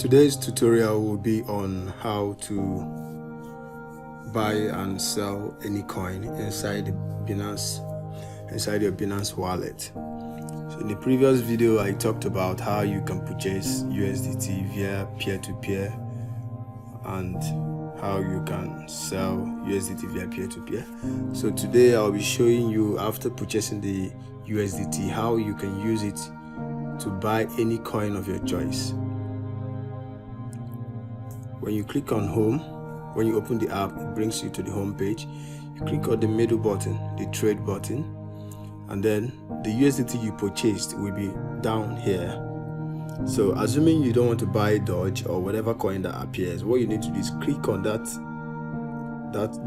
Today's tutorial will be on how to buy and sell any coin inside your Binance wallet. So in the previous video, I talked about how you can purchase USDT via peer-to-peer and how you can sell USDT via peer-to-peer. So today I'll be showing you, after purchasing the USDT, how you can use it to buy any coin of your choice. When you click on home, when you open the app, it brings you to the home page. You click on the middle button, the trade button, and then the USDT you purchased will be down here. So assuming you don't want to buy Doge or whatever coin that appears, what you need to do is click on that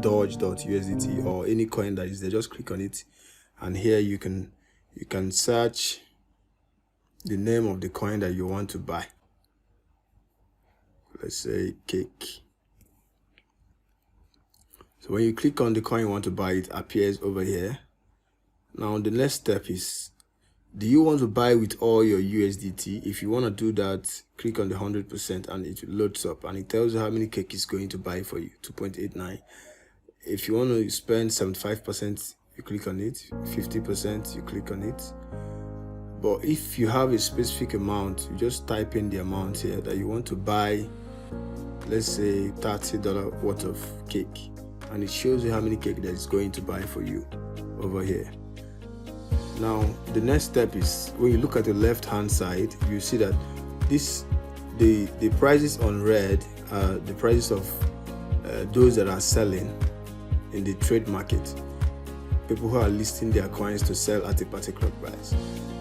Doge.USDT or any coin that is there. Just click on it, and here you can search the name of the coin that you want to buy. Let's say cake. So when you click on the coin you want to buy, it appears over here. Now the next step is, do you want to buy with all your USDT? If you want to do that, click on the 100% and it loads up and it tells you how many cake is going to buy for you, 2.89. If you want to spend 75%, you click on it. 50%, you click on it. But if you have a specific amount, you just type in the amount here that you want to buy. Let's say $30 worth of cake, and it shows you how many cake that is going to buy for you over here. Now the next step is, when you look at the left hand side, you see that the prices on red are the prices of those that are selling in the trade market, people who are listing their coins to sell at a particular price.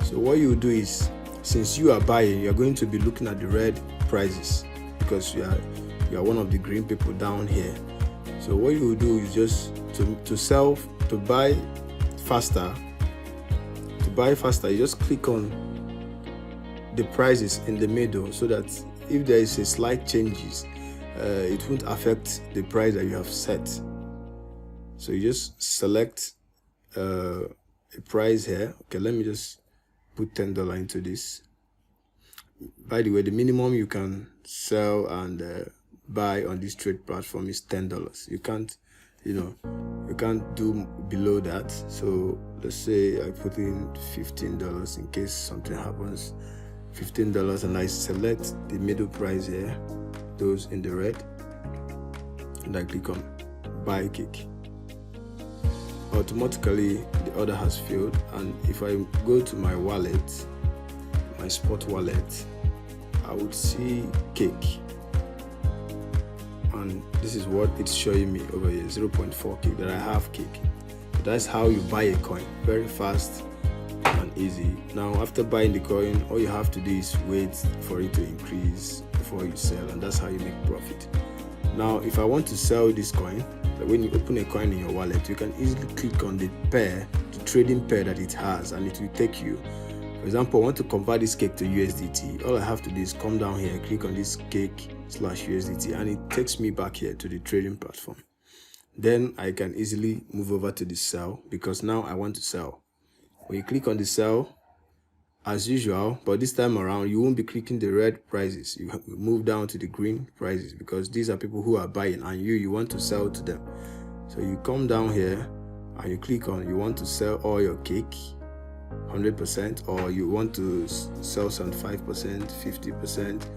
So what you do is, since you are buying, you are going to be looking at the red prices because you are one of the green people down here. So what you will do is just to buy faster. To buy faster, you just click on the prices in the middle, so that if there is a slight changes, it won't affect the price that you have set. So you just select a price here. Okay, let me just put $10 into this. By the way, the minimum you can sell and buy on this trade platform is $10. You can't do below that. So let's say I put in $15 in case something happens. $15, and I select the middle price here, those in the red, and I click on buy cake. Automatically the order has filled, and if I go to my wallet, my spot wallet, I would see cake, and this is what it's showing me over here, 0.4 cake, that I have cake. So that's how you buy a coin, very fast and easy. Now after buying the coin, all you have to do is wait for it to increase before you sell, and that's how you make profit. Now if I want to sell this coin, when you open a coin in your wallet, you can easily click on the pair, the trading pair that it has, and it will take you. For example, I want to convert this cake to USDT. All I have to do is come down here, click on this cake/USDT, and it takes me back here to the trading platform. Then I can easily move over to the sell, because now I want to sell. When you click on the sell, as usual, but this time around you won't be clicking the red prices. You move down to the green prices, because these are people who are buying and you want to sell to them. So you come down here and you click on, you want to sell all your cake 100%, or you want to sell some 5%, 50%,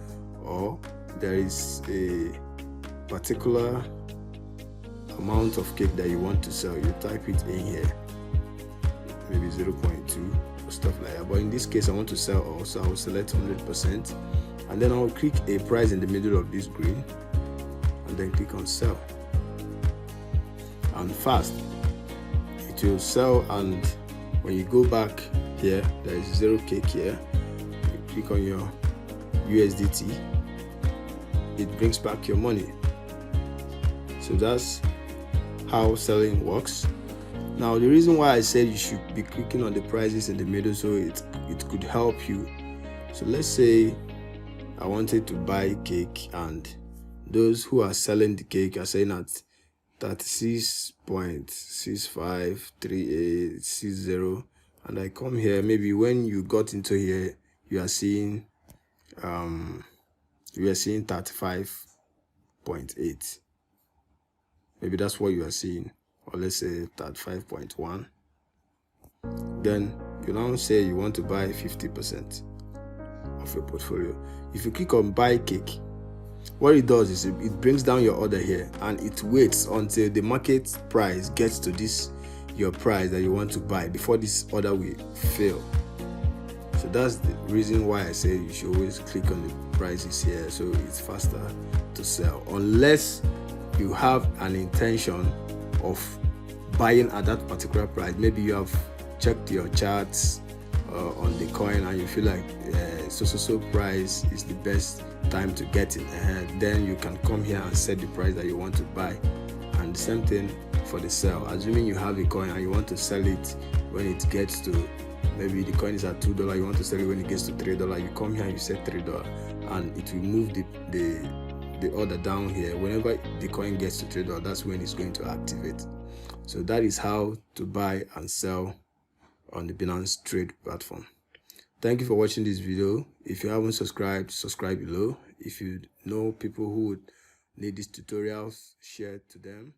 or there is a particular amount of cake that you want to sell. You type it in here, maybe 0.2 or stuff like that. But in this case I want to sell all, so I will select 100%, and then I will click a price in the middle of this green, and then click on sell, and fast it will sell. And when you go back here, there is 0 cake here. You click on your USDT, it brings back your money. So that's how selling works. Now the reason why I said you should be clicking on the prices in the middle, so it could help you. So let's say I wanted to buy cake, and those who are selling the cake are saying at 36.653860, and I come here. Maybe when you got into here, you are seeing you are seeing 35.8. Maybe that's what you are seeing, or let's say 35.1. Then you now say you want to buy 50% of your portfolio. If you click on buy cake, what it does is it brings down your order here, and it waits until the market price gets to this your price that you want to buy before this order will fail. So that's the reason why I say you should always click on the prices here, so it's faster to sell, unless you have an intention of buying at that particular price. Maybe you have checked your charts on the coin and you feel like so price is the best time to get in ahead. Then you can come here and set the price that you want to buy. And the same thing for the sell. Assuming you have a coin and you want to sell it when it gets to, maybe the coin is at $2, you want to sell it when it gets to $3, you come here and you set $3, and it will move the order down here. Whenever the coin gets to $3, that's when it's going to activate. So that is how to buy and sell on the Binance Trade platform. Thank you for watching this video. If you haven't subscribed, subscribe below. If you know people who would need these tutorials, share it to them.